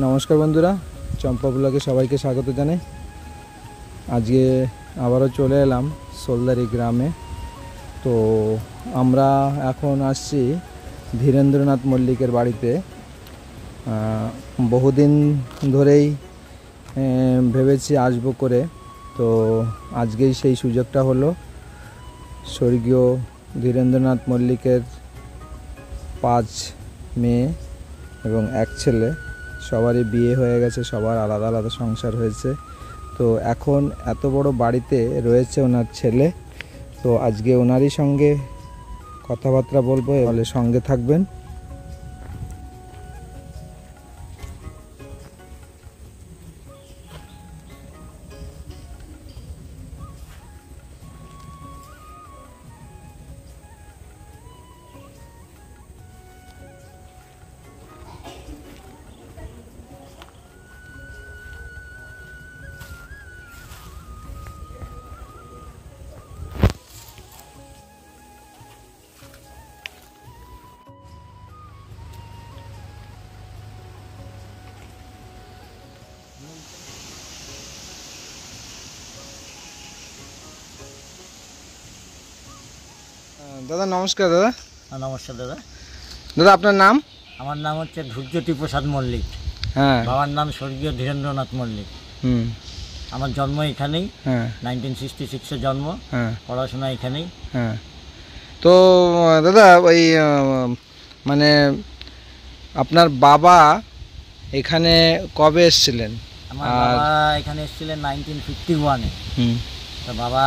নমস্কার বন্ধুরা, চম্পা ব্লগে সবাইকে স্বাগত জানাই। আজকে আবারও চলে এলাম সোলদারি গ্রামে। তো আমরা এখন আসছি ধীরেন্দ্রনাথ মল্লিকের বাড়িতে। বহুদিন ধরেই ভেবেছি আসবো করে, তো আজকেই সেই সুযোগটা হলো। স্বর্গীয় ধীরেন্দ্রনাথ মল্লিকের 5 মেয়ে এবং 1 ছেলে, সবারই বিয়ে হয়ে গেছে, সবার আলাদা আলাদা সংসার হয়েছে। তো এখন এত বড় বাড়িতে রয়েছে ওনার ছেলে। তো আজকে ওনারই সঙ্গে কথাবার্তা বলবো, বলে সঙ্গে থাকবেন। দাদা নমস্কার। দাদা নমস্কার দাদা। দাদা আপনার নাম? আমার নাম হচ্ছে ধূর্যটি প্রসাদ মল্লিক। হ্যাঁ। বাবার নাম স্বর্গীয় ধীরেন্দ্রনাথ মল্লিক। আমার জন্ম এখানেই। 1966-এ জন্ম। পড়াশোনা এখানেই। হ্যাঁ। তো দাদা ওই মানে আপনার বাবা এখানে কবে এসেছিলেন? আমার বাবা এখানে এসেছিলেন 1951-এ। তো বাবা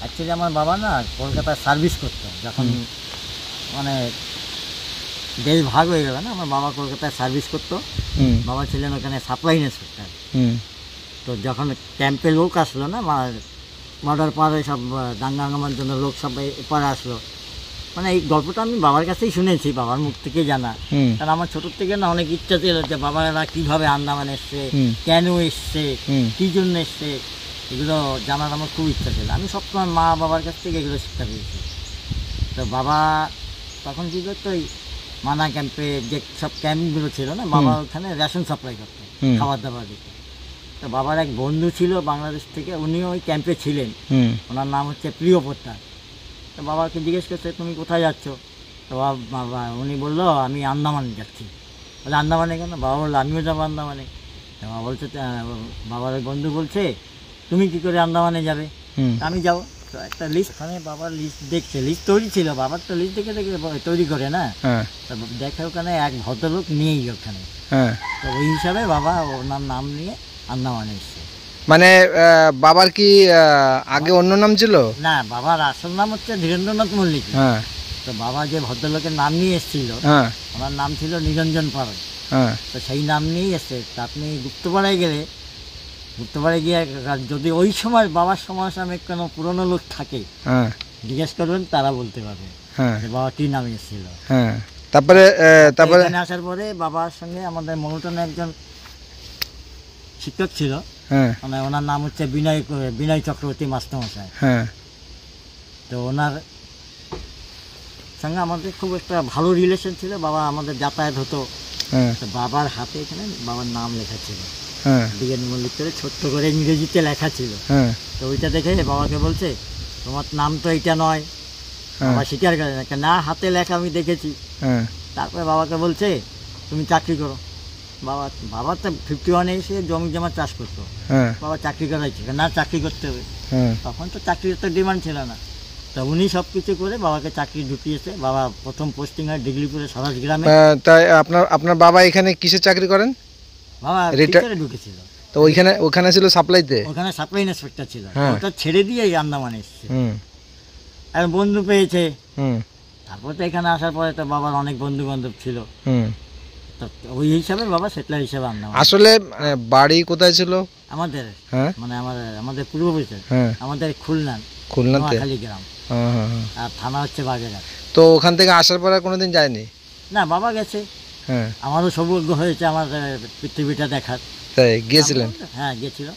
অ্যাকচুয়ালি আমার বাবা না কলকাতায় সার্ভিস করতো, যখন মানে দেশ ভাগ হয়ে গেল না, আমার বাবা কলকাতায় সার্ভিস করতো। বাবা ছিলেন ওখানে সাপ্লাই ইন্সপেক্টর। তো যখন ক্যাম্পে লোক আসলো না, বর্ডার পারে সব দাঙ্গা হাঙ্গামার জন্য লোক সব এপারে আসলো, মানে এই গল্পটা আমি বাবার কাছেই শুনেছি, বাবার মুখ থেকে জানা। কারণ আমার ছোটোর থেকে না অনেক ইচ্ছা ছিল যে বাবারা কীভাবে আন্দামান এসছে, কেন এসছে, কী জন্য এসছে, এগুলো জানার আমার খুব ইচ্ছা ছিল। আমি সবসময় মা বাবার কাছ থেকে এগুলো শিক্ষা পেয়েছি। তো বাবা তখন কী করতো, ওই মানা ক্যাম্পে যে সব ক্যাম্পগুলো ছিল না, বাবা ওখানে রেশন সাপ্লাই করতো, খাবার দাবার দিত। তো বাবার এক বন্ধু ছিল বাংলাদেশ থেকে, উনিও ওই ক্যাম্পে ছিলেন। ওনার নাম হচ্ছে প্রিয় পোদ্দার। তো বাবাকে জিজ্ঞেস করছে তুমি কোথায় যাচ্ছ? তো বাবা উনি বললো আমি আন্দামানে যাচ্ছি। বলে আন্দামানে কেন? বাবা বললো আমিও যাবো আন্দামানে। বাবা বলছে, বাবার ওই বন্ধু বলছে তুমি কী করে আন্দামানে যাবে? আমি যাবো। তো একটা লিস্ট, ওখানে বাবার লিস্ট দেখছে, লিস্ট তৈরি ছিল, বাবার তো লিস্ট দেখে দেখে তৈরি করে না। তো দেখে ওখানে এক ভদ্রলোক নিয়েই ওখানে। তো ওই হিসাবে বাবা ওনার নাম নিয়ে আন্দামানে এসছে। মানে বাবার কি আগে অন্য নাম ছিল? না, বাবার আসল নাম হচ্ছে ধীরেন্দ্রনাথ মল্লিক। তো বাবা যে ভদ্রলোকের নাম নিয়ে এসেছিল, ওনার নাম ছিল নিরঞ্জন পাড়ায়। তো সেই নাম নিয়েই এসছে। তা আপনি গুপ্তপাড়ায় গেলে, গুপ্তপাড়ায় গিয়ে যদি ওই সময় বাবার সমসাময়িক কোনো পুরনো লোক থাকে, জিজ্ঞেস করবেন, তারা বলতে পারবে যে বাবা কী নামে এসেছিল। তারপরে এখানে আসার পরে বাবার সঙ্গে আমাদের মনোটনে একজন শিক্ষক ছিল, মানে ওনার নাম হচ্ছে বিনয় চক্রবর্তী মাস্টারমশাই। তো ওনার সঙ্গে আমাদের খুব একটা ভালো রিলেশন ছিল। বাবা আমাদের যাতায়াত হতো। তো বাবার হাতে এখানে বাবার নাম লেখা ছিল, ধীরেন্দ্র মল্লিক করে ছোট্ট করে ইংরেজিতে লেখা ছিল। তো ওইটা দেখে বাবাকে বলছে তোমার নাম তো এইটা নয়। বাবা স্বীকার করে না, হাতে লেখা আমি দেখেছি। তারপরে বাবাকে বলছে তুমি চাকরি করো। বাবা তো 51-এ এসে জমি জমা চাষ করতো। বাবা চাকরি করাইছে না, চাকরি করতে হবে। তখন তো চাকরির তো ডিমান্ড ছিল না। তো উনি সব কিছু করে বাবাকে চাকরি ঢুকিয়েছে। বাবা প্রথম পোস্টিং হয় ডিগ্রিপুরে সরাস গ্রামে। তাই আপনার বাবা এখানে কিসে চাকরি করেন? বাবা রিটায়ারে ঢুকেছিল। তো ওখানে ছিল সাপ্লাইতে, ওখানে সাপ্লাই ইন্সপেক্টর ছিল। ওটা ছেড়ে দিয়ে এই আন্দামানে এসছে, এক বন্ধু পেয়েছে। তারপর তো এখানে আসার পরে তো বাবার অনেক বন্ধু বান্ধব ছিল। তো ওই হিসাবে বাবা সেটলার হিসাবে আন্দামান। আসলে বাড়ি কোথায় ছিল আমাদের? মানে আমাদের পূর্ব পরিচয় আমাদের খুলনাতে গ্রাম, আর থানা হচ্ছে বাগেরহাট। তো ওখান থেকে আসার পরে কোনোদিন যায়নি? না, বাবা গেছে। আমারও সৌভাগ্য হয়েছে আমার পৃথিবীটা দেখার। তাই গিয়েছিলেন? হ্যাঁ, গেছিল।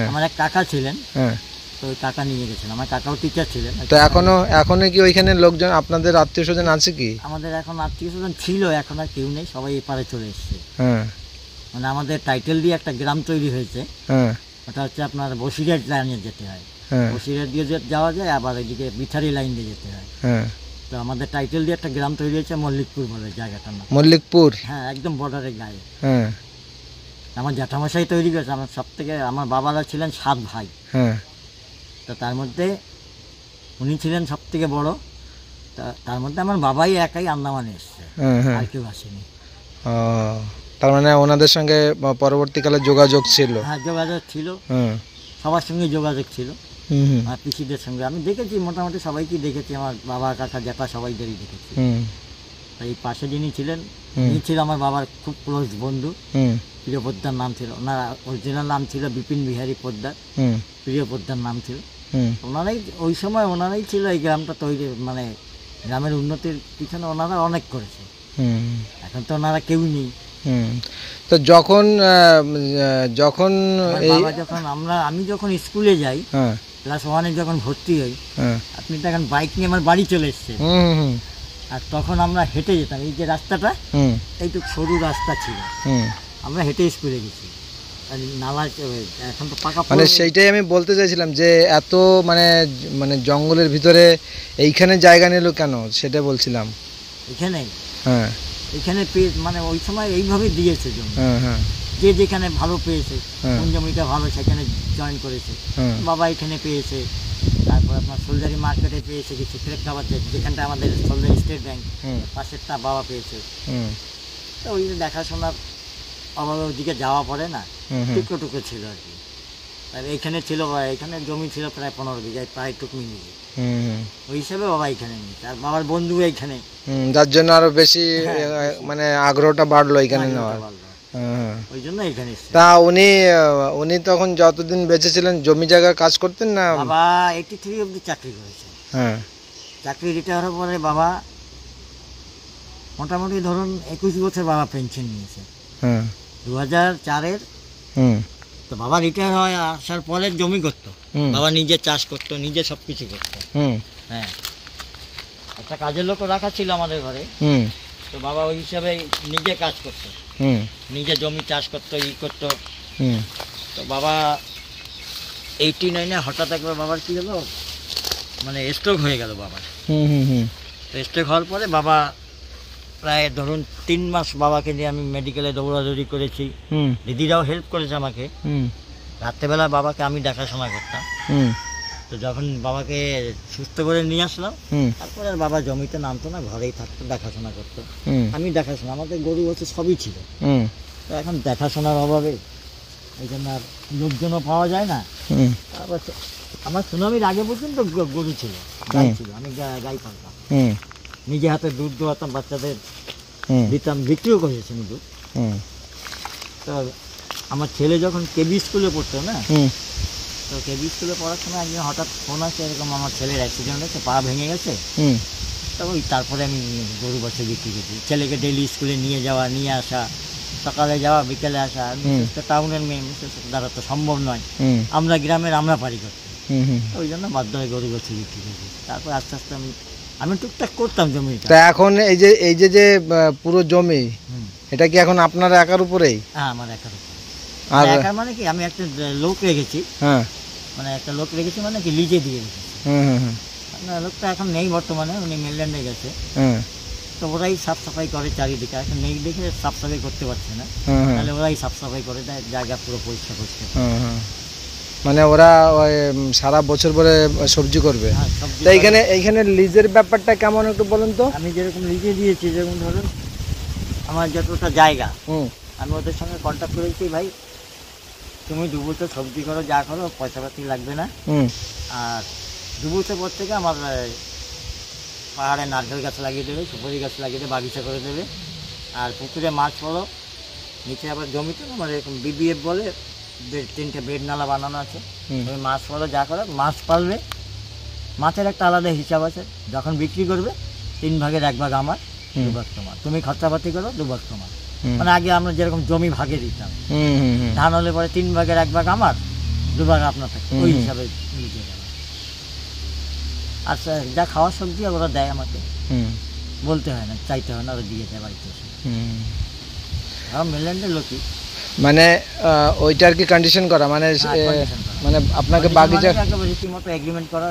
আমার এক কাকা ছিলেন, তো ওই কাকা নিয়ে গেছেন। আমার কাকাও টিচার ছিলেন। তো এখনো কি ওইখানে লোকজন, আপনাদের আত্মীয় স্বজন আছে কি? আমাদের এখন আত্মীয় স্বজন ছিল, এখন আর কেউ নেই, সবাই এপারে চলে এসছে। মানে আমাদের টাইটেল দিয়ে একটা গ্রাম তৈরি হয়েছে, হ্যাঁ ওটা হচ্ছে আপনার বসিরহাট লাইনে যেতে হয়, হ্যাঁ বসিরহাট দিয়ে যাওয়া যায়, আবার ওইদিকে বিথারি লাইন দিয়ে যেতে হয়। হ্যাঁ। তো আমাদের টাইটেল দিয়ে একটা গ্রাম তৈরি হয়েছে মল্লিকপুর বলে জায়গাটার নাম। মল্লিকপুর, হ্যাঁ, একদম বর্ডারের গায়ে। হ্যাঁ আমার জ্যাঠামশাই তৈরি করেছে। আমার সব থেকে, আমার বাবারা ছিলেন 7 ভাই, হ্যাঁ তো তার মধ্যে উনি ছিলেন সব থেকে বড়। তার মধ্যে আমার বাবাই একাই আন্দামানে এসছে, হ্যাঁ হ্যাঁ। আর কেউ আসেনি। ও, তার মানে ওনাদের সঙ্গে পরবর্তীকালে যোগাযোগ ছিল? হ্যাঁ, যোগাযোগ ছিল, হ্যাঁ, সবার সঙ্গে যোগাযোগ ছিল। হুম হুম আর পিসিদের সঙ্গে আমি দেখেছি, মোটামুটি সবাইকে দেখেছি, আমার বাবা কাকা জ্যাঠা সবাইদেরই দেখেছি। হুম এই পাশে যিনি ছিলেন, হুম। উনি ছিল আমার বাবার খুব ক্লোজ বন্ধু। হুম প্রিয় পোদ্দার নাম ছিল, ওনার অরিজিনাল নাম ছিল বিপিন বিহারী পোদ্দার, হুম প্রিয় পোদ্দার নাম ছিল। হুম ওনারাই ওই সময় ওনারাই ছিল এই গ্রামটা তৈরি, মানে গ্রামের উন্নতির পিছনে ওনারা অনেক করেছে। হুম এখন তো ওনারা কেউ নেই। হুম। তো যখন যখন আমার এই বাবা যখন আমি যখন স্কুলে যাই, হ্যাঁ ক্লাস 1-এ যখন ভর্তি হই, হ্যাঁ আপনি তো এখন বাইক নিয়ে আমার বাড়ি চলে এসছে। হুম হুম আর তখন আমরা হেঁটে যেতাম, এই যে রাস্তাটা, হুম এইটুকু সরু রাস্তা ছিল, হুম। আমরা হেঁটে স্কুলে গেছি। আর নালা, এখন তো পাকা মানে পড়ে- সেইটাই আমি বলতে চাইছিলাম যে এত মানে মানে জঙ্গলের ভিতরে এইখানে জায়গা নিল কেন, সেটা বলছিলাম। এখানে হ্যাঁ এখানে মানে ওই সময় এইভাবে দিয়েছে জমি, হ্যাঁ হ্যাঁ যে যেখানে ভালো পেয়েছে, হ্যাঁ। কোন জমিটা ভালো সেখানে জয়েন করেছে। হ্যাঁ বাবা এখানে পেয়েছে, তারপর আপনার সোলজারি মার্কেটে পেয়েছে কিছু, ফ্রেক্কাবাদে যেখানটা আমাদের সোলজারি স্টেট ব্যাংক হুম পাশেরটা বাবা পেয়েছে। হুম তো ওই দেখাশোনার অভাবে ওইদিকে যাওয়া পড়ে না, হুম হুম টুকরো টুকরো ছিল আর কি। আর এইখানে ছিল, এখানে জমি ছিল প্রায় 15 বিঘায়, প্রায় টুক মিলিয়ে। হুম হুম ওই হিসাবে বাবা এখানে নিয়েছে, আর বাবার বন্ধু এইখানে। হুম, যার জন্য আরো বেশি হ্যাঁ, মানে আগ্রহটা বাড়লো এখানে আগ্রহটা নেওয়ার। বাড়লো। হ্যাঁ। ওই জন্য এখানে এসছে। তা উনি তখন যতদিন বেঁচে ছিলেন জমি জায়গায় কাজ করতেন না? বাবা 83 অবধি চাকরি করেছে। হ্যাঁ চাকরি রিটায়ার হওয়ার পরে বাবা মোটামুটি ধরুন 21 বছর বাবা পেনশন নিয়েছে হ্যাঁ 2004-এর। হুম তো বাবা রিটায়ার হয়ে আসার পরে জমি করতো, হুম বাবা নিজে চাষ করতো, নিজে সব কিছু করতো। হুম হ্যাঁ, একটা কাজের লোকও রাখা ছিল আমাদের ঘরে। হুম তো বাবা ওই হিসাবে নিজে কাজ করতো, হুম নিজে জমি চাষ করতো, করতো। হুম তো বাবা 89-এ হঠাৎ একবার বাবার কী হলো, মানে স্ট্রোক হয়ে গেল বাবার। হুম হুম হুম তো স্ট্রোক হওয়ার পরে বাবা প্রায় ধরুন 3 মাস বাবাকে নিয়ে আমি মেডিকেলে দৌড়াদৌড়ি করেছি, হুম দিদিরাও হেল্প করেছে আমাকে। হুম রাত্রেবেলা বাবাকে আমি দেখাশোনা করতাম। হুম তো যখন বাবাকে সুস্থ করে নিয়ে আসলাম, হুম তারপরে আর বাবা জমিতে নামতো না, ঘরেই থাকতো, দেখাশোনা করতো। হুম আমি দেখাশোনা, আমাদের গরু হচ্ছে সবই ছিল। হুম তো এখন দেখাশোনার অভাবে এই জন্য আর লোকজনও পাওয়া যায় না। হুম তারপর আমার সুনামির আগে পর্যন্ত গরু ছিল, গাই ছিল, আমি গাই পালতাম, হুম নিজে হাতে দুধ দোয়াতাম, বাচ্চাদের হুম দিতাম, বিক্রিও করেছি আমি দুধ। হুম তো আমার ছেলে যখন কেবি স্কুলে পড়তো না, হুম তো কেবি স্কুলে পড়ার সময় একদিন হঠাৎ ফোন আসে, এরকম আমার ছেলের অ্যাক্সিডেন্ট হয়েছে, পা ভেঙে গেছে। হুম তো ওই তারপরে আমি গরু বাচ্চা বিক্রি করছি, ছেলেকে ডেইলি স্কুলে নিয়ে যাওয়া, নিয়ে আসা, সকালে যাওয়া বিকেলে আসা। বিশেষ করে টাউনের মেয়ে, বিশেষ দ্বারা তো সম্ভব নয়, হুম আমরা গ্রামের আমরা পারি করতে। হুম হুম। ওই জন্য বাধ্য হয়ে গরু বাচ্চা বিক্রি করছি। তারপর আস্তে আস্তে আমি টুকটাক করতাম জমিটা। তা এখন এই যে পুরো জমি, এটা কি এখন আপনার একার উপরেই? হ্যাঁ, আমার একার উপর। আর একার মানে কি, আমি একটা লোক রেখেছি, হ্যাঁ মানে একটা লোক রেখেছি, মানে কি লিজে দিয়ে রেখেছি। হুম হুম হুম আপনার লোকটা এখন নেই বর্তমানে, উনি মেনল্যান্ডে গেছে। হুম তো ওরাই সাফ সাফাই করে চারিদিকে, এখন নেই দেখে সাফ সাফাই করতে পারছে না, হুম হুম তাহলে ওরাই সাফ সাফাই করে দেয়, জায়গা পুরো পরিষ্কার পরিষ্কার। হুম হুম। মানে ওরা ওই সারা বছর পরে সবজি করবে। হ্যাঁ, সবজি তা এইখানে লিজের ব্যাপারটা কেমন একটু বলুন তো? আমি যেরকম লিজে দিয়েছি, যেরকম ধরুন আমার যতটা জায়গা, হুম আমি ওদের সঙ্গে কন্ট্যাক্ট করেছি, ভাই তুমি 2 বছর সবজি করো, যা করো, পয়সাপাতি লাগবে না। হুম আর 2 বছর পর থেকে আমার পাহাড়ে নারকেল গাছ লাগিয়ে দেবে, সুপারি গাছ লাগিয়ে দেবে, বাগিচা করে দেবে। আর পুকুরে মাছ পড়ো, নিচে আবার জমিতে আমার এরকম বিবিএফ বলে 3টে বেড নালা বানানো আছে, হুম তুমি মাছ পড়ো, যা করো, মাছ পালবে, মাছের একটা আলাদা হিসাব আছে। যখন বিক্রি করবে 3 ভাগের 1 ভাগ আমার, 2 ভাগ তোমার। তুমি খরচাপাতি করো, 2 ভাগ তোমার। মানে আগে আমরা যেরকম জমি ভাগে দিতাম, হুম হুম হুম ধান হলে পরে 3 ভাগের 1 ভাগ আমার, 2 ভাগ আপনার থাকে, ওই হুম। হিসাবে নিতে যাবে। আর যা খাওয়ার সবজি ওরা দেয় আমাকে, হুম বলতে হয় না, চাইতে হয় না, ওরা দিয়ে দেয় বাড়িতে এসে। হুম। আমার মেনল্যান্ডের লোকই। মানে ওইটার কি কন্ডিশন করা মানে condition করা। মানে আপনাকে বাগিচা রীতিমতো এগ্রিমেন্ট করা,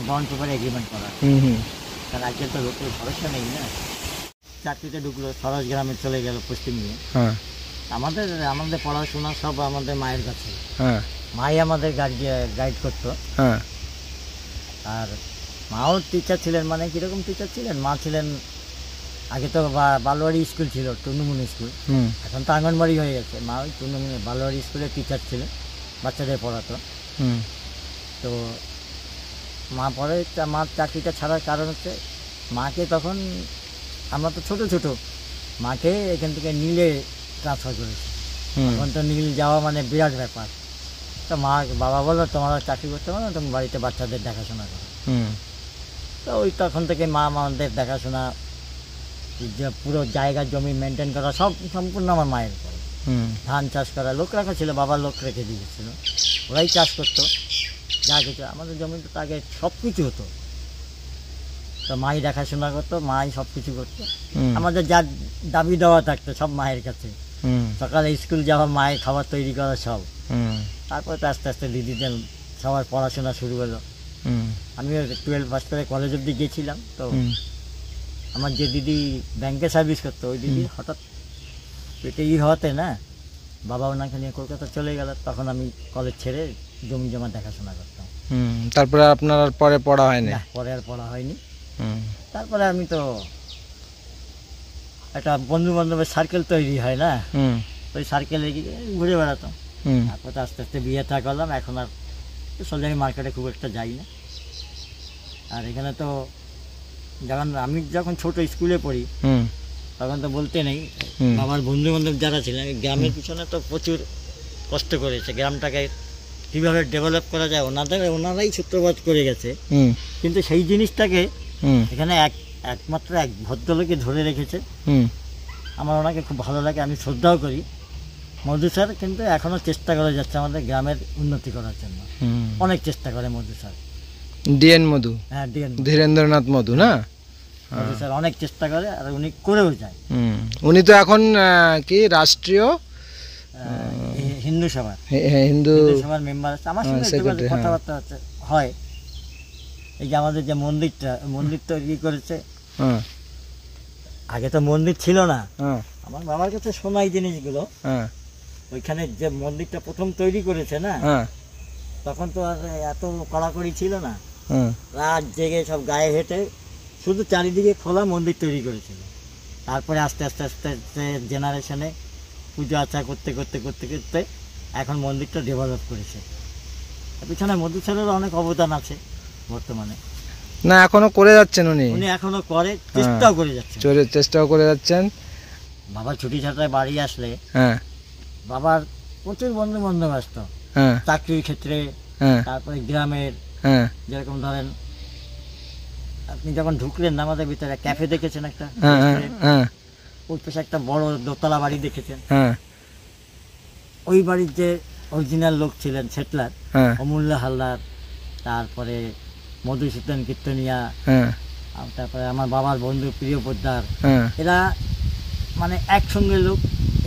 বন্ড পেপারে এগ্রিমেন্ট করা। হুম কারণ আজকাল তো লোকের ভরসা নেই না। চাকরিতে ঢুকলো, সরোজ গ্রামে চলে গেল পোস্টিং নিয়ে। হ্যাঁ আমাদের আমাদের পড়াশোনা সব আমাদের মায়ের কাছে, হ্যাঁ মাই আমাদের গাইড করতো। হ্যাঁ আর মাও টিচার ছিলেন, মানে কীরকম টিচার ছিলেন, মা ছিলেন আগে তো বালুয়াড়ি স্কুল ছিল, টুনুমুনি স্কুল, এখন তো আঙ্গনবাড়ি হয়ে গেছে। মা ওই টুনুমুনি বালুয়াড়ি স্কুলের টিচার ছিলেন, বাচ্চাদের পড়াতো। তো মা পরে মার চাকরিটা ছাড়ার কারণ হচ্ছে মাকে তখন, আমরা তো ছোটো ছোটো, মাকে এখান থেকে নীলে ট্রান্সফার করেছে। তখন তো নীল যাওয়া মানে বিরাট ব্যাপার। তো বাবা বললো তোমার চাকরি করতে পারো না, তুমি বাড়িতে বাচ্চাদের দেখাশোনা করো। তো ওই তখন থেকে মা আমাদের দেখাশোনা, যে পুরো জায়গা জমি মেনটেন করা সব সম্পূর্ণ আমার মায়ের উপরে। ধান চাষ করা, লোক রাখা ছিল, বাবার লোক রেখে দিয়েছিল, ওরাই চাষ করতো যা কিছু। আমাদের জমিতে তো আগে সব কিছু হতো, তো মাই দেখাশোনা করতো, মাই সব কিছু করতো। আমাদের যা দাবি দেওয়া থাকতো সব মায়ের কাছে। সকালে স্কুল যাওয়া, মায়ের খাবার তৈরি করা সব। তারপরে তো আস্তে আস্তে দিদিদের সবার পড়াশোনা শুরু হলো। আমিও 12 পাস করে কলেজ অবধি গিয়েছিলাম। তো আমার যে দিদি ব্যাংকে সার্ভিস করতো, ওই দিদি হঠাৎ পেটে হওয়াতে না, বাবা ওনাকে নিয়ে কলকাতা চলে গেল। তখন আমি কলেজ ছেড়ে জমি জমা দেখাশোনা করতাম। তারপরে আপনার আর পরে পড়া হয়নি? পরে আর পড়া হয়নি। তারপরে আমি তো একটা বন্ধু বান্ধবের সার্কেল তৈরি হয় না, ওই সার্কেলে গিয়ে ঘুরে বেড়াতাম। তারপরে আস্তে আস্তে বিয়ে থা করলাম। এখন আর সোলজারি মার্কেটে খুব একটা যাই না। আর এখানে তো আমি যখন ছোট স্কুলে পড়ি তখন তো বলতে নেই, আমার বন্ধু বান্ধব যারা ছিলেন গ্রামের পিছনে তো প্রচুর কষ্ট করেছে। গ্রামটাকে কীভাবে ডেভেলপ করা যায় ওনারাই সূত্রপাত করে গেছে। কিন্তু সেই জিনিসটাকে এখানে একমাত্র এক ভদ্রলোকে ধরে রেখেছে। আমার ওনাকে খুব ভালো লাগে, আমি শ্রদ্ধাও করি। মধু স্যার কিন্তু এখনও চেষ্টা করে যাচ্ছে আমাদের গ্রামের উন্নতি করার জন্য, অনেক চেষ্টা করে মধু স্যার। ডিএন মধু, হ্যাঁ ডিএন ধীরেন্দ্রনাথ মধু না, মধু স্যার অনেক চেষ্টা করে আর উনি করেও যায়। উনি তো এখন কি রাষ্ট্রীয় হিন্দু সভা, হিন্দু সভার মেম্বার আছে। আমার সঙ্গে কথাবার্তা হয়। এই যে আমাদের যে মন্দির তৈরি করেছে, আগে তো মন্দির ছিল না। আমার বাবার কাছে শোনা এই জিনিসগুলো, ওইখানে যে মন্দিরটা প্রথম তৈরি করেছে না, তখন তো আর এত কড়াকড়ি ছিল না। রাত জেগে সব গায়ে হেঁটে শুধু চারিদিকে খোলা মন্দির তৈরি করেছিল। তারপরে আস্তে আস্তে আস্তে আস্তে জেনারেশনে পুজো আর্চা করতে করতে করতে করতে এখন মন্দিরটা ডেভেলপ করেছে। পিছনে মধু স্যারেরও অনেক অবদান আছে বর্তমানে। না এখনো করে যাচ্ছেন উনি এখনো করে, চেষ্টাও করে যাচ্ছেন, চেষ্টাও করে যাচ্ছেন। বাবা ছুটি ছাটায় বাড়ি আসলে বাবার প্রচুর বন্ধু বান্ধব আসতো, চাকরির ক্ষেত্রে, তারপরে গ্রামের। যেরকম ধরেন আপনি যখন ঢুকলেন না আমাদের ভিতরে, ক্যাফে দেখেছেন একটা, ওই পাশে একটা বড় দোতলা বাড়ি দেখেছেন। ওই বাড়ির যে অরিজিনাল লোক ছিলেন সেটলার, অমূল্য হালদার, তারপরে মধুসূদন কীর্তনিয়া, তারপরে আমার বাবার বন্ধু প্রিয় পোদ্দার, এরা মানে একসঙ্গে লোক।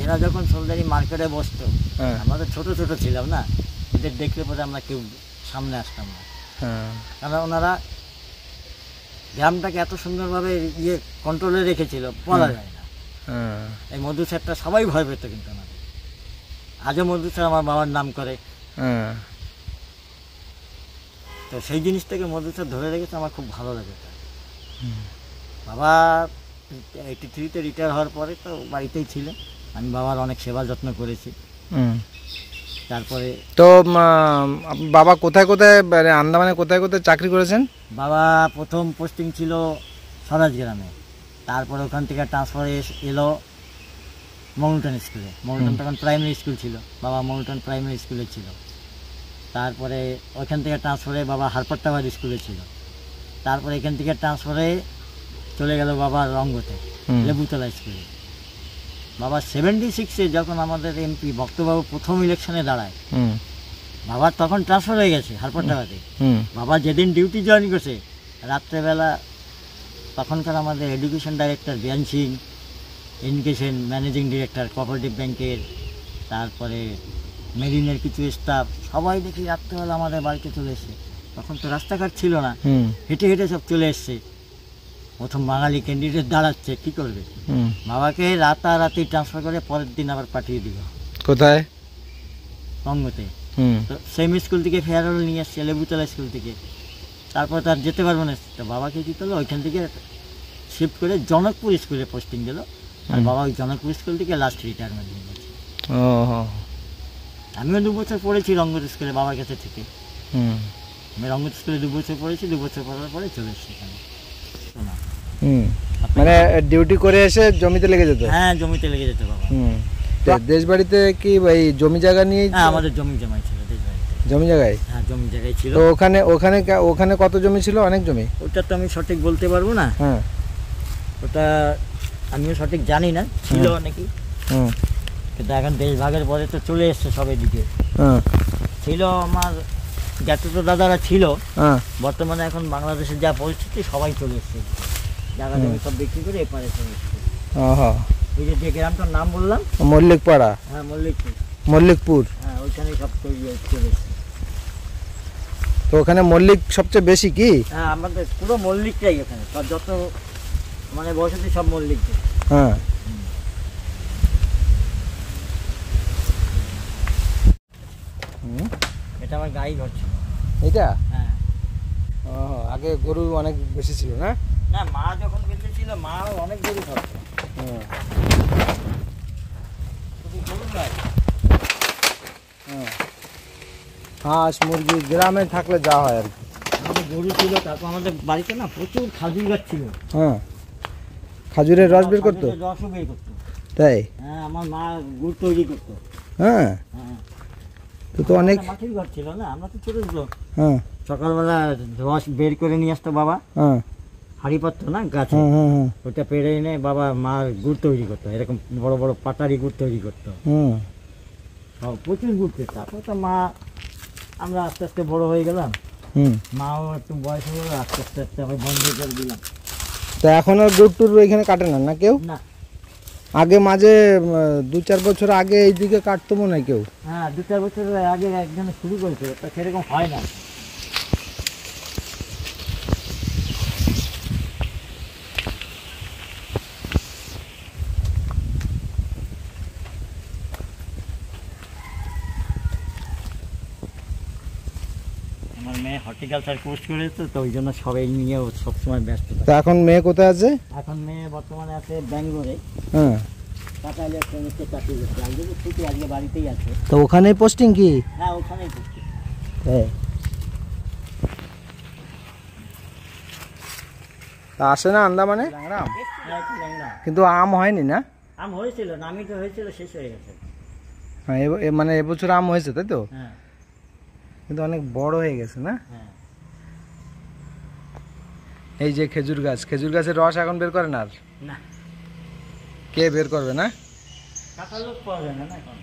এরা যখন সোলজারি মার্কেটে বসতো, আমরা তো ছোটো ছোটো ছিলাম না, এদের দেখলে পরে আমরা কেউ সামনে আসতাম না। কারণ ওনারা গ্রামটাকে এত সুন্দরভাবে কন্ট্রোলে রেখেছিল, বলা যায় না। এই মধু স্যারটা সবাই ভয় পেত, কিন্তু আমাদের আজও মধু স্যার আমার বাবার নাম করে। তো সেই জিনিসটাকে মধু স্যার ধরে রেখেছে, আমার খুব ভালো লাগে। বাবা 83-তে রিটায়ার হওয়ার পরে তো বাড়িতেই ছিলেন, আমি বাবার অনেক সেবা যত্ন করেছি। তারপরে তো বাবা কোথায় কোথায় আন্দামানে কোথায় কোথায় চাকরি করেছেন? বাবা প্রথম পোস্টিং ছিল সরাজ গ্রামে, তারপরে ওখান থেকে ট্রান্সফার এলো মৌলটন স্কুলে। মৌলটন তখন প্রাইমারি স্কুল ছিল, বাবা মৌলটন প্রাইমারি স্কুলে ছিল। তারপরে ওইখান থেকে ট্রান্সফারে বাবা হারপাট্টাবাদ স্কুলে ছিল। তারপরে এখান থেকে ট্রান্সফারে চলে গেল বাবা রঙ্গতে, লেবুতলা স্কুলে। বাবা 76-এ যখন আমাদের এমপি ভক্তবাবু প্রথম ইলেকশনে দাঁড়ায়, বাবার তখন ট্রান্সফার হয়ে গেছে হারপাট্টাবাদে। বাবা যেদিন ডিউটি জয়েন করছে, রাত্রেবেলা তখনকার আমাদের এডুকেশন ডাইরেক্টর জ্ঞান Singh, education managing director cooperative ব্যাংকের, তারপরে মেরিনের কিছু স্টাফ সবাই দেখি রাত্রেবেলা আমাদের বাড়িতে চলে এসছে। তখন তো রাস্তাঘাট ছিল না, হেঁটে হেঁটে সব চলে এসছে। প্রথম বাঙালি ক্যান্ডিডেট দাঁড়াচ্ছে, কী করবে? বাবাকে রাতারাতি ট্রান্সফার করে পরের দিন আবার পাঠিয়ে দিল। কোথায়? বঙ্গতে। তো সেম স্কুল থেকে ফেয়ারওয়েল নিয়ে আসছে, লেবুতলা স্কুল থেকে। তারপর তার যেতে পারবো না, তো বাবাকে কী করলো, ওইখান থেকে শিফট করে জনকপুর স্কুলে পোস্টিং দিল। আর বাবা ওই জনকপুর স্কুল থেকে লাস্ট রিটায়ারমেন্ট নিয়ে গেছে। আমিও 2 বছর পড়েছি রঙ্গত স্কুলে বাবার কাছে থেকে। আমি রঙ্গত স্কুলে 2 বছর পড়েছি, 2 বছর পড়ার পরে চলে এসেছি এখানে। মানে ডিউটি করে এসে জমিতে লেগে যেত? হ্যাঁ, জমিতে লেগে যেত বাবা। দেশ বাড়িতে কি এই জমি জায়গা নিয়ে? হ্যাঁ, আমাদের জমি জমাই ছিল দেশ বাড়িতে। জমি জায়গায়? হ্যাঁ, জমি জায়গায় ছিল। তো ওখানে ওখানে ওখানে কত জমি ছিল? অনেক জমি? ওটা তো আমি সঠিক বলতে পারবো না। হ্যাঁ, ওটা আমিও সঠিক জানি না, ছিল নাকি। কিন্তু এখন দেশ ভাগের পরে তো চলে এসছে সব এদিকে। ছিল আমার যতটা দাদারা ছিল, বর্তমানে এখন বাংলাদেশের যা পরিস্থিতি সবাই চলে এসছে, জায়গা জমি সব বিক্রি করে এপারে চলে এসছে। এই যে গ্রামটার নাম বললাম, মল্লিকপাড়া। হ্যাঁ, মল্লিকপুর। মল্লিকপুর, হ্যাঁ, ওইখানে সব তৈরি চলে এসছে। তো ওখানে মল্লিক সবচেয়ে বেশি কি? হ্যাঁ, আমাদের পুরো মল্লিকটাই ওখানে, সব যত মানে বসতি সব মল্লিক। হ্যাঁ, এটা আমার গাই ঘর ছিল। এটা? হ্যাঁ। আগে গরু অনেক বেশি ছিল না? না, মা যখন বেঁচে ছিল মা অনেক গরু থাকতো। হাঁস মুরগি গ্রামে থাকলে যা হয় আর কি। আমাদের গরু ছিল, তারপর আমাদের বাড়িতে না প্রচুর খাজুর গাছ ছিল। হ্যাঁ, খাজুরের রস বের করতো? রসও বের করতো। তাই? হ্যাঁ, আমার মা গুড় তৈরি করতো। হ্যাঁ, হ্যাঁ। তো অনেক মাটির ঘর ছিল না, আমরা তো ছোট ছিল। হ্যাঁ, সকালবেলা রস বের করে নিয়ে আসতো বাবা। হ্যাঁ, হাঁড়ি পাততো না গাছে, ওটা পেড়ে এনে বাবা মা গুড় তৈরি করতো, এরকম বড় বড় পাটারি গুড় তৈরি করতো। সব প্রচুর গুড় পেত। তারপর তো মা, আমরা আস্তে আস্তে বড় হয়ে গেলাম, মাও একটু বয়স হয়ে গেল, আস্তে আস্তে আস্তে আবার বন্ধ করে দিলাম। তো এখন আর গুড় টুর এখানে কাটে না না কেউ? না, আগে মাঝে 2-4 বছর আগে এইদিকে কাটতো মনে হয় কেউ। হ্যাঁ, 2-4 বছর আগে একজন শুরু করেছিল, তা সেরকম হয় না। আমার মেয়ে হর্টিকালচার কোর্স করেছে, তো ওই জন্য সবাই নিয়ে সবসময় ব্যস্ত থাকে। তো এখন মেয়ে কোথায় আছে? এখন মেয়ে বর্তমানে আছে ব্যাঙ্গালোরে। হ্যাঁ, কাটালে শ্রমিককে চাকরি করছে, আজকে তো ছুটি, আজকে বাড়িতেই আছে। তো ওখানে পোস্টিং কি? হ্যাঁ, ওখানেই করছে। হ্যাঁ, তা আসে না আন্দামানে? কিন্তু আম হয়নি না? আম হয়েছিল, নামিত হয়েছিল, শেষ হয়ে গেছে। হ্যাঁ, মানে এবছর আম হয়েছে তাই তো? হ্যাঁ, কিন্তু অনেক বড় হয়ে গেছে না? হ্যাঁ। এই যে খেজুর গাছ, খেজুর গাছের রস এখন বের করে না? আর না, কে বের করবে না? কাঁচা লোক পাওয়া যায় না এখন।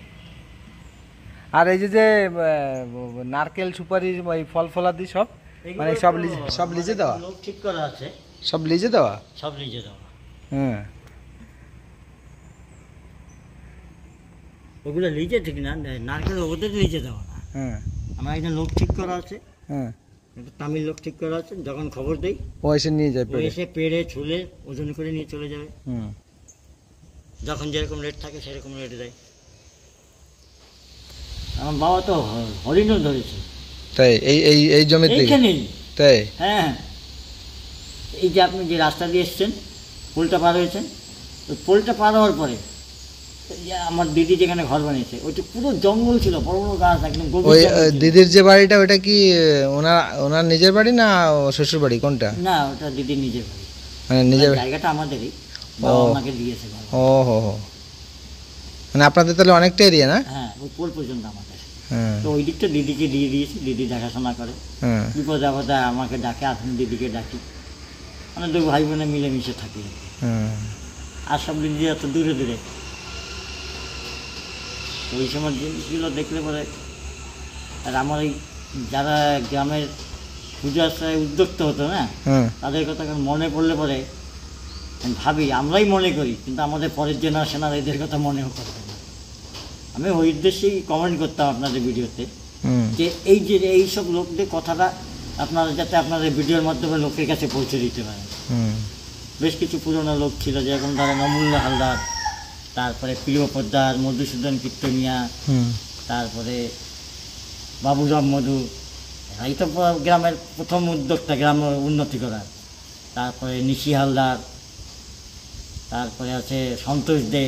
আর এই যে যে নারকেল সুপারি ওই ফল ফলাদি সব মানে সব লিজে দেওয়া? লোক ঠিক করা আছে, সব লিজে দেওয়া? সব লিজে দেওয়া। হ্যাঁ, ওগুলো লিজে ঠিক না, নারকেল ওদের লিজে দেওয়া না। হ্যাঁ, আমার একজন লোক ঠিক করা আছে, হ্যাঁ, একটা তামিল লোক ঠিক করা আছে। যখন খবর দেই ও এসে নিয়ে যায় ও এসে পেড়ে ছুলে ওজন করে নিয়ে চলে যাবে। হুম, যখন যেরকম রেট থাকে সেরকম রেট দেয়। আমার বাবা তো হরিণও ধরেছে। তাই? এই এই এই জমিতে? এইখানেই। তাই? হ্যাঁ, এই যে আপনি যে রাস্তা দিয়ে এসছেন, পোলটা পার হয়েছেন, ওই পোলটা পার হওয়ার পরে এই যে আমার দিদি যেখানে ঘর বানিয়েছে, ওইটা পুরো জঙ্গল ছিল, বড় বড় গাছ, একদম গভীর ওই জঙ্গল ছিল। দিদির যে বাড়িটা ওটা কি ওনার নিজের বাড়ি না শ্বশুর বাড়ি, কোনটা? না, ওটা দিদির নিজের বাড়ি। মানে নিজের? জায়গাটা আমাদেরই, বাবা আমাকে দিয়েছে বাবা। ও হো হো, মানে আপনাদের তাহলে অনেকটা এরিয়া না? হ্যাঁ, ওই পোল পর্যন্ত আমাদের। হ্যাঁ, তো ওই দিকটা দিদিকে দিয়ে দিয়েছি, দিদি দেখাশোনা করে। হ্যাঁ, বিপদে আপদে আমাকে ডাকে, আপনি দিদিকে ডাকি, মানে 2 ভাই বোনে মিলেমিশে থাকি। হ্যাঁ, আর সব দিদি এত দূরে দূরে, তো ওই সময় জিনিসগুলো দেখলে পরে, আর আমার এই যারা গ্রামের পূজা আশ্রয় উদ্যোক্ত হতো না, হ্যাঁ, তাদের কথা এখন মনে পড়লে পরে আমি ভাবি, আমরাই মনে করি কিন্তু আমাদের পরের জেনারেশন আর এদের কথা মনেও করবে না। আমি ওই উদ্দেশ্যেই কমেন্ট করতাম আপনাদের ভিডিওতে, হুম যে এই সব লোকদের কথাটা আপনারা যাতে আপনাদের ভিডিওর মাধ্যমে লোকের কাছে পৌঁছে দিতে পারেন। হুম বেশ কিছু পুরনো লোক ছিল, যেরকম ধরেন অমূল্য হালদার, তারপরে প্রিয় পোদ্দার, মধুসূদন কীর্তনিয়া, হুম তারপরে বাবুরাম মধু, এই তো গ্রামের প্রথম উদ্যোক্তা গ্রাম উন্নতি করার। তারপরে নিশি হালদার, তারপরে আছে সন্তোষ দে।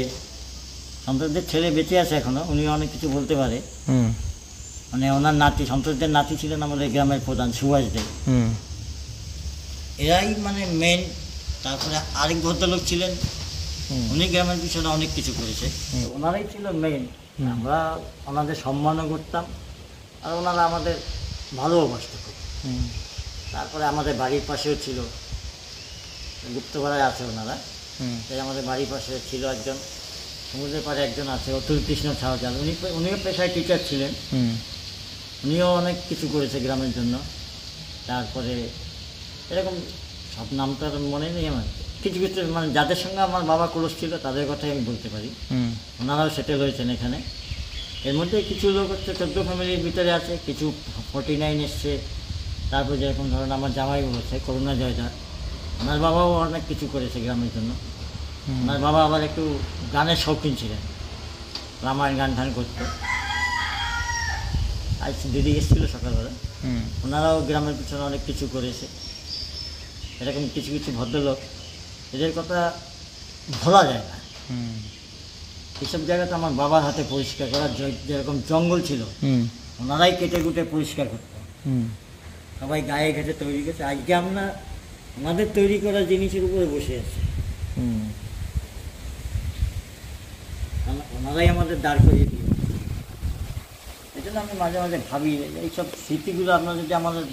সন্তোষ দের ছেলে বেঁচে আছে এখনো, উনি অনেক কিছু বলতে পারে। হুম মানে ওনার নাতি, সন্তোষদের নাতি ছিলেন আমাদের গ্রামের প্রধান সুভাষ দে। হুম এরাই মানে মেন। তারপরে আরেক ভদ্রলোক ছিলেন, হুম উনি গ্রামের পিছনে অনেক কিছু করেছে, ওনারাই ছিল মেন। আমরা ওনাদের সম্মানও করতাম, আর ওনারা আমাদের ভালোবাসত খুব। হুম তারপরে আমাদের বাড়ির পাশেও ছিল, গুপ্তপাড়ায় আছে ওনারা, হুম তাই আমাদের বাড়ির পাশে ছিল একজন, সমুদ্রের পাড়ে একজন আছে অতুল কৃষ্ণ ছাওয়াল, উনিও পেশায় টিচার ছিলেন, হুম উনিও অনেক কিছু করেছে গ্রামের জন্য। তারপরে এরকম সব নাম তো আর মনে নেই আমার, কিছু কিছু মানে যাদের সঙ্গে আমার বাবা ক্লোজ ছিল তাদের কথাই আমি বলতে পারি। হুম ওনারাও সেটেল হয়েছেন এখানে। এর মধ্যে কিছু লোক হচ্ছে 14 ফ্যামিলির ভিতরে আছে, কিছু 49 এসছে। তারপর যেরকম ধরুন আমার জামাই হচ্ছে করুণা জয়দার, ওনার বাবাও অনেক কিছু করেছে গ্রামের জন্য। ওনার বাবা আবার একটু গানের শৌখিন ছিলেন, রামায়ণ গান টান করতো। আজ দিদি এসেছিলো সকালবেলা, হুম ওনারাও গ্রামের পিছনে অনেক কিছু করেছে। এরকম কিছু কিছু ভদ্রলোক, এদের কথা ভোলা যায় না। হুম এইসব জায়গাতে আমার বাবার হাতে পরিষ্কার করা, যেরকম জঙ্গল ছিল হুম ওনারাই কেটে কুটে পরিষ্কার করতো, হুম সবাই গায়ে ঘেটে তৈরি করছে। আজকে আমরা আমাদের তৈরি করা জিনিসের উপরে বসে আছি, হুম ওনারাই আমাদের দাঁড় করিয়ে দিয়ে। এই জন্য আমি মাঝে মাঝে ভাবি এইসব স্মৃতিগুলো আপনারা যদি আমাদের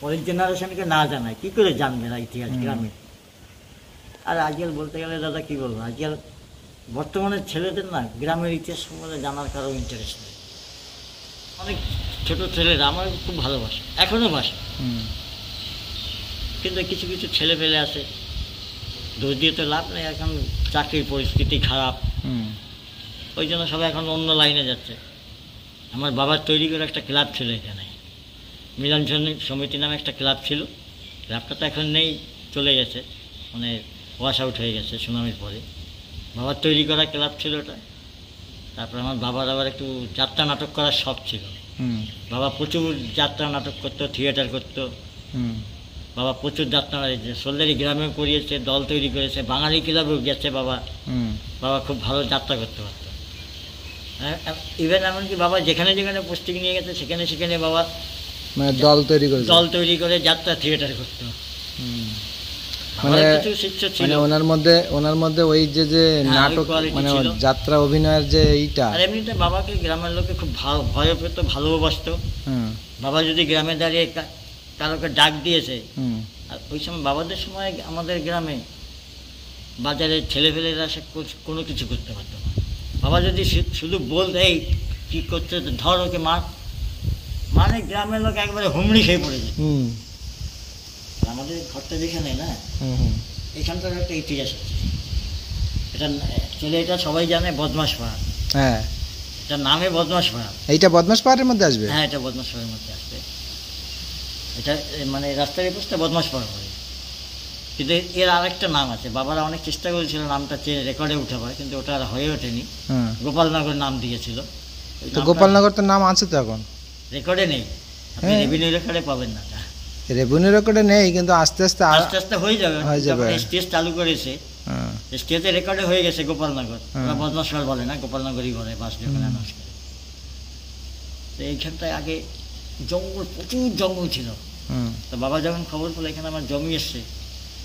পরের জেনারেশনকে না জানায়, কী করে জানবে না ইতিহাস গ্রামে? আর আজকাল বলতে গেলে দাদা কী বলবো, আজকাল বর্তমানের ছেলেদের না গ্রামের ইতিহাস সম্বন্ধে জানার কারো ইন্টারেস্ট নেই। অনেক ছোটো ছেলেরা আমার খুব ভালোবাসে, এখনও বাসে, হুম কিন্তু কিছু কিছু ছেলে পেলে আছে, দোষ দিয়ে তো লাভ নেই, এখন চাকরির পরিস্থিতি খারাপ, হুম ওই জন্য সবাই এখন অন্য লাইনে যাচ্ছে। আমার বাবার তৈরি করে একটা ক্লাব ছিল এখানে, মিলন সমিতি নামে একটা ক্লাব ছিল। ক্লাবটা তো এখন নেই, চলে গেছে, মানে ওয়াশ আউট হয়ে গেছে সুনামির পরে। বাবার তৈরি করা ক্লাব ছিল ওটা। তারপরে আমার বাবার আবার একটু যাত্রা নাটক করার শখ ছিল। হুম বাবা প্রচুর যাত্রা নাটক করতো, থিয়েটার করতো। হুম বাবা প্রচুর যাত্রা সোলদারি গ্রামেও করিয়েছে, দল তৈরি করেছে, বাঙালি ক্লাবেও গেছে বাবা। হুম বাবা খুব ভালো যাত্রা করতে পারতো। ইভেন এমনকি বাবা যেখানে যেখানে পোস্টিং নিয়ে গেছে সেখানে সেখানে বাবা মানে দল তৈরি করেছে। দল তৈরি করে যাত্রা থিয়েটার করতো। হুম বাবার মানে কিছু শিষ্য ছিল। মানে ওনার মধ্যে ওই যে হ্যাঁ, ওই নাটক quality মানে ছিল। যাত্রা অভিনয়ের যে এইটা। আর এমনিতে বাবাকে গ্রামের লোকে খুব ভয় পেত, ভালোবাসতো। হুম বাবা যদি গ্রামে দাঁড়িয়ে কারোকে ডাক দিয়েছে, হুম আর ওই সময় বাবাদের সময় আমাদের গ্রামে বাজারের ছেলেপেলেরা সে কোনো কিছু করতে পারতো না। বাবা যদি শুধু বলতে এই কী করতে, ধর ওকে মার, মানে গ্রামের লোক একবারে হুমড়ি খেয়ে পড়ে যেত। হুম আমাদের ঘরটা যেখানে না, হুম হুম এখানকার একটা ইতিহাস আছে। এটা অ্যাকচুয়ালি এটা সবাই জানে, বদমাশ পাহাড়। হ্যাঁ এটা নামে বদমাশ পাহাড়। এইটা বদমাশ পাহাড়ের মধ্যে আসবে। হ্যাঁ, এটা বদমাশ পাহাড়ের মধ্যে আসবে। এটা মানে রাস্তার এপাশটা বদমাশ পাহাড় হয়, কিন্তু এর আরেকটা নাম আছে। বাবারা অনেক চেষ্টা করেছিল নামটা রেকর্ডে উঠাবার, কিন্তু ওটা আর হয়ে ওঠেনি। হুম গোপালনগর নাম দিয়েছিল। তো গোপালনগর তো নাম আছে তো এখন, রেকর্ডে নেই, আপনি হ্যাঁ। রেভিনিউ রেকর্ডে পাবেন না। রেভিনিউ রেকর্ডে নেই, কিন্তু আস্তে আস্তে আস্তে আস্তে হয়ে যাবে। স্টেজ চালু করেছে, হ্যাঁ স্টেজে রেকর্ডে হয়ে গেছে গোপালনগর। হ্যাঁ। ওরা বদমাশপাড় বলে না, গোপালনগরই বলে বাস যখন অ্যানাউন্স করে। তো এইখানটায় আগে জঙ্গল, প্রচুর জঙ্গল ছিল। হুম তো বাবা যখন খবর পেলো এখানে আমার জমি এসছে,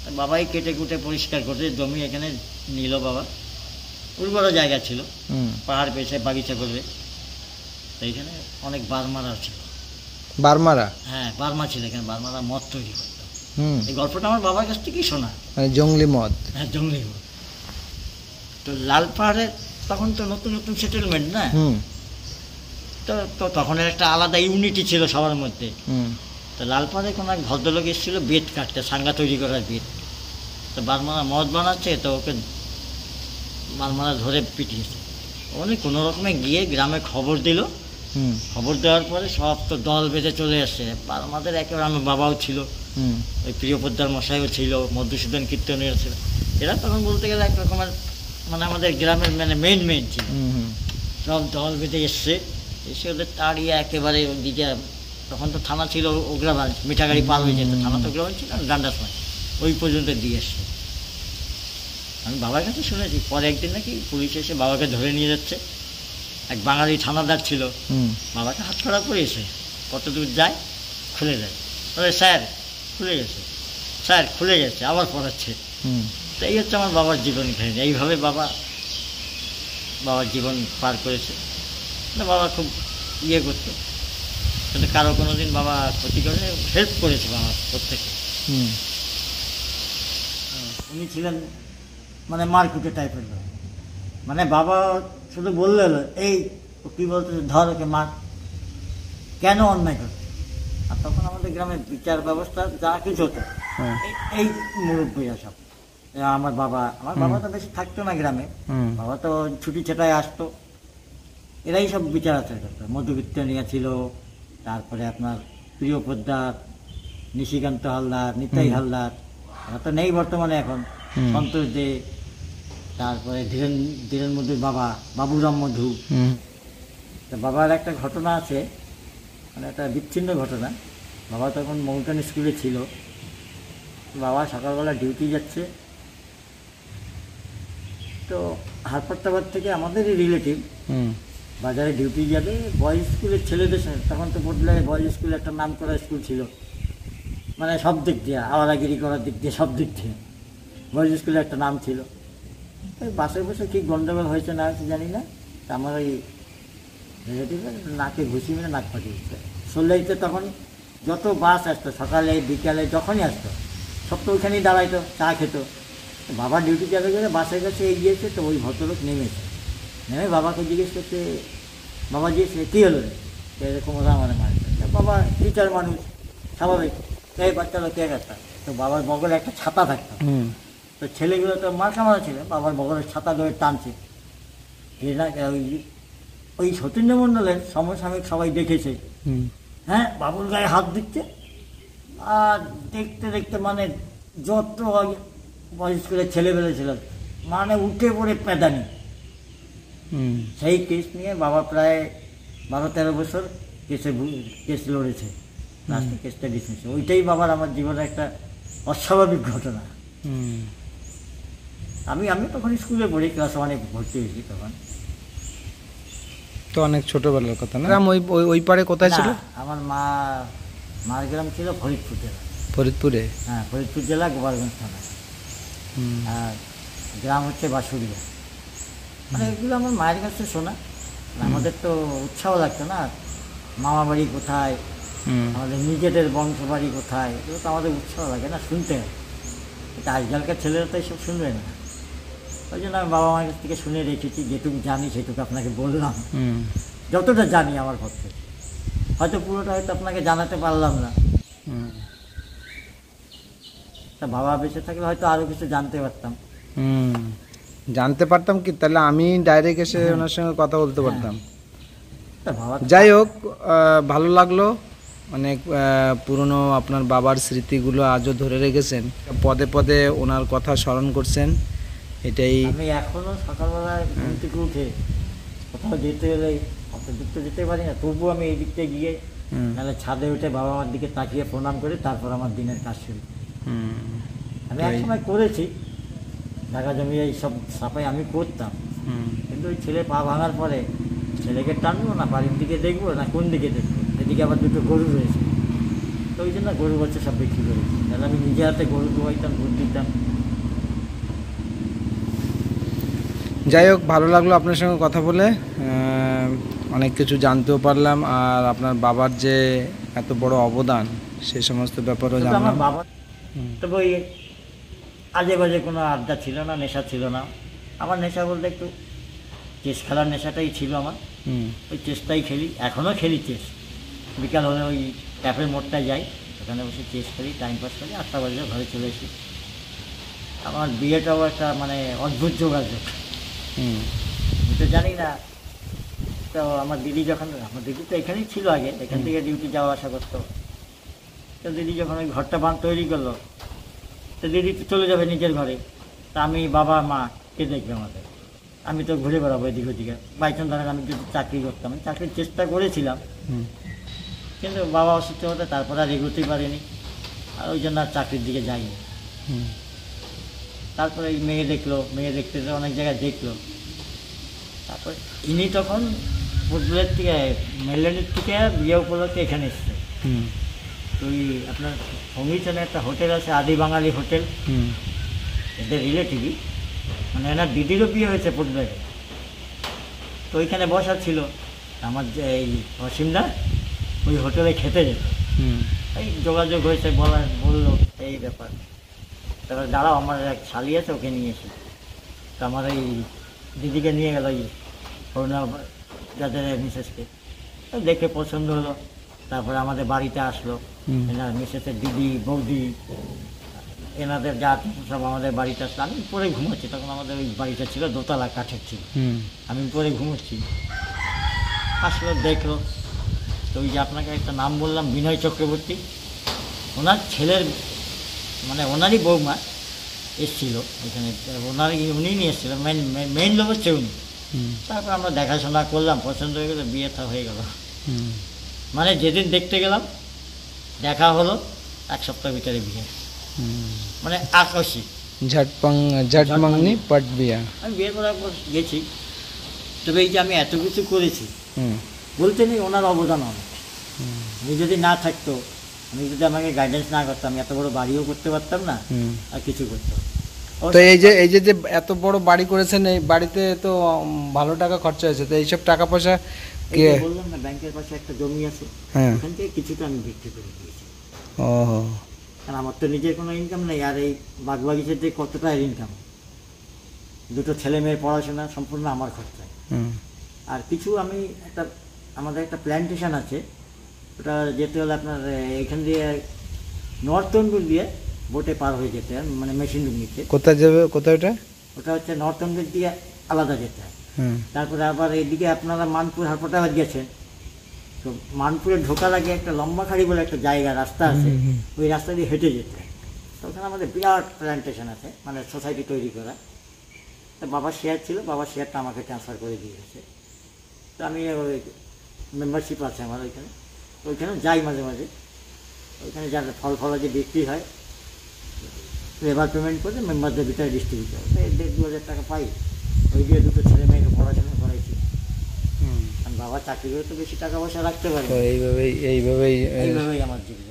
তা বাবাই কেটে কুটে পরিষ্কার করতে জমি এখানে নিল বাবা। উর্বর জায়গা ছিল, হুম পাহাড় পেয়েছে, বাগিচা করবে। তো এইখানে অনেক বারমারা ছিল। বারমারা। হ্যাঁ, বার্মা ছিল এখানে, বার্মারা মদ তৈরি করতো। হুম এই গল্পটা আমার বাবার কাছ থেকেই শোনা। মানে জঙ্গলি মদ। হ্যাঁ, জঙ্গলি মদ। তো লাল পাহাড়ে তখন তো নতুন নতুন সেটেলমেন্ট না, হুম তো তখন একটা আলাদা ইউনিটি ছিল সবার মধ্যে। হুম তো লাল পাহাড়ে কোনো এক ভদ্রলোক এসেছিল বেত কাটতে, সাঙ্গা তৈরি করার বেত। তো বারমারা মদ বানাচ্ছে, তো ওকে বারমারা ধরে পিটিয়েছে। ও উনি কোনো রকমে গিয়ে গ্রামে খবর দিল, হুম খবর দেওয়ার পরে সব তো দল বেঁধে চলে আসছে। আমাদের একেবারে আমার বাবাও ছিল, হুম ওই প্রিয়পদ্মার মশাইও ছিল, মধুসূদন কীর্তনীয় ছিল। এরা তখন বলতে গেলে এক রকমের মানে আমাদের গ্রামের মানে মেইন ছিল। হুম সব দল বেঁধে এসছে, এসে ওদের তাড়িয়ে একেবারে ওদিকে, তখন তো থানা ছিল ওগ্রাবাদ, মিঠাগাড়ি পার হয়ে যেত, থানা তো ওগ্রাবাদ ছিল না, ডান্ডার সময় ওই পর্যন্ত দিয়ে এসছে। আমি বাবার কাছে শুনেছি পরে একদিন নাকি পুলিশ এসে বাবাকে ধরে নিয়ে যাচ্ছে, এক বাঙালি থানাদার ছিল, হুম বাবাকে হাত করা করে এসে কত দূর যায়, খুলে দেয়, বলে স্যার খুলে গেছে, স্যার খুলে গেছে, আবার পড়াচ্ছে। হুম তো এই হচ্ছে আমার বাবার জীবন কাহিনী। এইভাবে বাবার জীবন পার করেছে। বাবা খুব ইয়ে করতো, কিন্তু কারো কোনো দিন বাবা ক্ষতি করে হেল্প করেছে বাবা প্রত্যেকে। হুম উনি ছিলেন মানে মারকুটে টাইপের লোক, মানে বাবা শুধু বললে হলো এই কী বলতে, ধর ওকে মার, কেন অন্যায় করতে। আর তখন আমাদের গ্রামে বিচার ব্যবস্থা যা কিছু হতো, হ্যাঁ। এই মুরব্বীরা সব, আমার বাবা তো বেশি থাকতো না গ্রামে, হুম বাবা তো ছুটি ছেটায় আসতো, এরাই সব বিচার আচার করতো। মধুকীর্তনিয়া ছিল, তারপরে আপনার প্রিয়পদ্মার, নিশিকান্ত হালদার, নিতাই হালদার, এরা তো নেই বর্তমানে এখন, সন্তোষ দে, তারপরে ধীরেন মধুর বাবা বাবুরাম মধু। হুম তো বাবার একটা ঘটনা আছে, মানে একটা বিচ্ছিন্ন ঘটনা। বাবা তখন মৌটান স্কুলে ছিল, বাবা সকালবেলা ডিউটি যাচ্ছে, তো হারপাত্তাবাদ থেকে আমাদেরই রিলেটিভ হুম বাজারে ডিউটি যাবে, বয়েজ স্কুলের ছেলেদের সঙ্গে, তখন তো বদলে বয়েজ স্কুল একটা নাম করা স্কুল ছিল, মানে সব দিক দিয়ে, আওয়ারাগিরি করার দিক দিয়ে, সব দিক দিয়ে বয়েজ স্কুলের একটা নাম ছিল। ওই বাসে বসে কী গন্ডগোল হয়েছে না হয়েছে জানি না, তা আমার ওই রিলেটিভের নাকে ঘুষি মেরে নাক ফাটিয়ে দিচ্ছে। সল্লাইতে তখন যত বাস আসতো সকালে বিকালে যখনই আসতো, সব তো ওইখানেই দাঁড়াইতো, চা খেত। বাবা ডিউটি যাবে গেলে বাসের কাছে এগিয়েছে, তো ওই ভদ্রলোক নেমেছে, নেমে বাবাকে জিজ্ঞেস করছে, বাবা জিজ্ঞেস কী হলো রে, এরকম ওরা মানে মারছে। বাবা টিচার মানুষ, স্বাভাবিক, এই বাচ্চা লোক কে একটা, তো বাবার বগলে একটা ছাতা থাকতো, হুম তো ছেলেগুলো তো মার কামারা ছিল, বাবার বগলের ছাতা ধরে টানছে। ওই সতীন্দ্র মণ্ডলের সমসাময়িক সবাই দেখেছে, হুম হ্যাঁ, বাবুর গায়ে হাত দিচ্ছে, আর দেখতে দেখতে মানে যত বয়স করে ছেলেবেলে ছিল, মানে উঠে পড়ে পেদানি। হুম সেই কেস নিয়ে বাবা প্রায় 12-13 বছর কেস লড়েছে, লাস্টে কেসটা ডিসমিস। ওইটাই বাবার আমার জীবনের একটা অস্বাভাবিক ঘটনা। হুম আমি তখন স্কুলে পড়ি, ক্লাস 1-এ ভর্তি হয়েছি তখন। তো অনেক ছোটবেলার কথা না? গ্রাম ওই পারে কোথায় ছিল? না, আমার মার গ্রাম ছিল ফরিদপুর জেলা। ফরিদপুরে? হ্যাঁ, ফরিদপুর জেলা গোপালগঞ্জ থানা। হুম আর গ্রাম হচ্ছে বাঁশুড়িয়া। মানে এগুলো আমার মায়ের কাছে শোনা, আমাদের তো উৎসাহ লাগতো না, মামা বাড়ি কোথায়, হুম আমাদের নিজেদের বংশ বাড়ি কোথায়, এগুলো তো আমাদের উৎসাহ লাগে না, শুনতে হয়। এটা আজকালকার ছেলেরা তো এইসব শুনবে না, ওই জন্য আমি বাবা মায়ের কাছ থেকে শুনে রেখেছি, যেটুকু জানি সেটুকু আপনাকে বললাম। হুম যতটা জানি আমার পক্ষে, হয়তো পুরোটা হয়তো আপনাকে জানাতে পারলাম না। হুম তা বাবা বেঁচে থাকলে হয়তো আরও কিছু জানতে পারতাম। হুম জানতে পারতাম কি, তাহলে আমি ডাইরেক্ট এসে ওনার সঙ্গে কথা বলতে পারতাম। তা বাবা যাই হোক, ভালো লাগলো, অনেক পুরনো আপনার বাবার স্মৃতিগুলো আজও ধরে রেখেছেন, পদে পদে ওনার কথা স্মরণ করছেন, এটাই। আমি এখনো সকালবেলায় ঘুম থেকে উঠে কোথাও যেতে গেলে অত দূর তো যেতে পারি না, তবুও আমি এই দিকটা গিয়ে নাহলে ছাদে উঠে বাবা মার দিকে তাকিয়ে প্রণাম করে তারপর আমার দিনের কাজ শুরু। আমি একসময় করেছি, জায়গা জমি এই সব সাফাই আমি করতাম, কিন্তু ওই ছেলে পা ভাঙার পরে ছেলেকে টানবো না বাড়ির দিকে দেখবো না কোন দিকে দেখবো, এদিকে আবার দুটো গরু রয়েছে, তো ওই জন্য গরু বাচ্চা সব বিক্রি করেছি। তাহলে আমি নিজে হাতে গরু ধোয়াইতাম, দুধ দিতাম। যাই হোক, ভালো লাগলো আপনার সঙ্গে কথা বলে, অনেক কিছু জানতেও পারলাম, আর আপনার বাবার যে এত বড় অবদান সে সমস্ত ব্যাপারেও আমার জানলাম। বাবা তবে ওই আজে বাজে কোনো আড্ডা ছিল না, নেশা ছিল না। আমার নেশা বলতে একটু চেস খেলার নেশাটাই ছিল আমার, ওই চেসটাই খেলি, এখনও খেলি চেস। বিকাল হলে ওই ক্যাফের মোড়টায় যাই, ওখানে বসে চেস খেলি, টাইম পাস করি, 8টা বাজে ঘরে চলে এসি। আমার বিয়েটাও একটা মানে অদ্ভুত যোগাযোগ, তো জানি না। তো আমার দিদি তো এখানেই ছিল আগে, এখান থেকে ডিউটি যাওয়া আসা করতো। তো দিদি যখন ওই ঘরটা তৈরি করলো, তো দিদি তো চলে যাবে নিজের ঘরে, তা আমি বাবা মা কে দেখবে আমাদের? আমি তো ঘুরে বেড়াবো এদিক ওদিকে। বাইচান্স ধরেন আমি যদি চাকরি করতাম, আমি চাকরির চেষ্টা করেছিলাম, কিন্তু বাবা অসুস্থ হতে তারপরে আর এগোতেই পারিনি, আর ওই জন্য আর চাকরির দিকে যাইনি। তারপরে এই মেয়ে দেখলো, মেয়ে দেখতে অনেক জায়গায় দেখলো। তারপরে ইনি তখন ফুটবলের থেকে মেলল্যান্ডের থেকে বিয়ে উপলক্ষে এখানে এসছে। তো ওই আপনার সংগীতনে একটা হোটেল আছে, আদি বাঙালি হোটেল, এদের রিলেটিভই, মানে এনার দিদিরও বিয়ে হয়েছে ফুটবলে। তো ওইখানে বসা ছিল, আমার যে এই অসীমদা ওই হোটেলে খেতে যেত। এই যোগাযোগ হয়েছে, বললো এই ব্যাপার। তারপরে দাঁড়াও, আমার এক শালি আছে, ওকে নিয়ে এসে। তো আমার এই দিদিকে নিয়ে গেল এই করোনা যাদের মিসেসকে। তো দেখে পছন্দ হলো, তারপরে আমাদের বাড়িতে আসলো। এনার মিসেসের দিদি, বৌদি, এনাদের যা সব আমাদের বাড়িতে আসলো। আমি উপরে ঘুমোচ্ছি, তখন আমাদের ওই বাড়িটা ছিল দোতলা, কাঠের ছিল। আমি উপরে ঘুমোচ্ছি, আসলো, দেখলো। তো ওই যে আপনাকে একটা নাম বললাম, বিনয় চক্রবর্তী, ওনার ছেলের মানে ওনারই বৌমা এসেছিলো ওইখানে, উনি নিয়ে এসেছিলো, মেইন লোক হচ্ছে উনি। তারপর আমরা দেখাশোনা করলাম, পছন্দ হয়ে গেলো, বিয়েটা হয়ে গেল। মানে যেদিন দেখতে গেলাম, দেখা হলো, 1 সপ্তাহ ভিতরে বিয়ে, মানে আকস্মিক। ঝটমাংনি পট বিয়া। আমি বিয়ে করার পর গেছি, তবে এই যে আমি এত কিছু করেছি বলতে নেই, ওনার অবদান অনেক। আমি যদি না থাকতো, আমি যদি আমাকে গাইডেন্স না করতাম, আমি এত বড় বাড়িও করতে পারতাম না, আর কিছু করতাম। তো এই যে এত বড় বাড়ি করেছেন, এই বাড়িতে তো ভালো টাকা খরচা হয়েছে, তো এইসব টাকা পয়সা কে? বললাম না, ব্যাংকের পাশে একটা জমি আছে, ওখান থেকে কিছুটা আমি বিক্রি করে দিয়েছি। কারণ আমার তো নিজের কোনো ইনকাম নেই, আর এই বাগবাগিচাতে কতটা ইনকাম, দুটো ছেলে মেয়ের পড়াশোনা সম্পূর্ণ আমার খরচায়। আর কিছু আমি আমাদের একটা প্ল্যান্টেশন আছে, ওটা যেতে হলে আপনার এখান দিয়ে নর্থ তন্দুর দিয়ে বোটে পার হয়ে যেতে হয়, মানে মেশিন নিতে। কোথায় যাবে, কোথায় ওটা হচ্ছে নর্থ তন্দুর দিয়ে আলাদা যেতে হয়। তারপরে আবার এইদিকে আপনারা মানপুর হারপটাবাদ গেছেন, তো মানপুরে ঢোকার আগে একটা লম্বা খাড়ি বলে একটা জায়গা, রাস্তা আছে, ওই রাস্তা দিয়ে হেঁটে যেতে হয়। তো ওখানে আমাদের বিরাট প্ল্যান্টেশন আছে, মানে সোসাইটি তৈরি করা। তো বাবার শেয়ার ছিল, বাবার শেয়ারটা আমাকে ট্রান্সফার করে দিয়েছে। তো আমি ওই মেম্বারশিপ আছে আমার ওইখানে যাই মাঝে মাঝে। ওইখানে যার ফল যে বিক্রি হয়, লেবার পেমেন্ট করে মেম্বারদের ভিতরে ডিস্ট্রিবিউট হয়। 1,500-2,000 টাকা পাই, ওই দিয়ে দুটো ছেলে মেয়েকে পড়াশোনা করাইছি। কারণ বাবা চাকরি করে তো বেশি টাকা পয়সা রাখতে পারে। এইভাবেই আমার জীবন।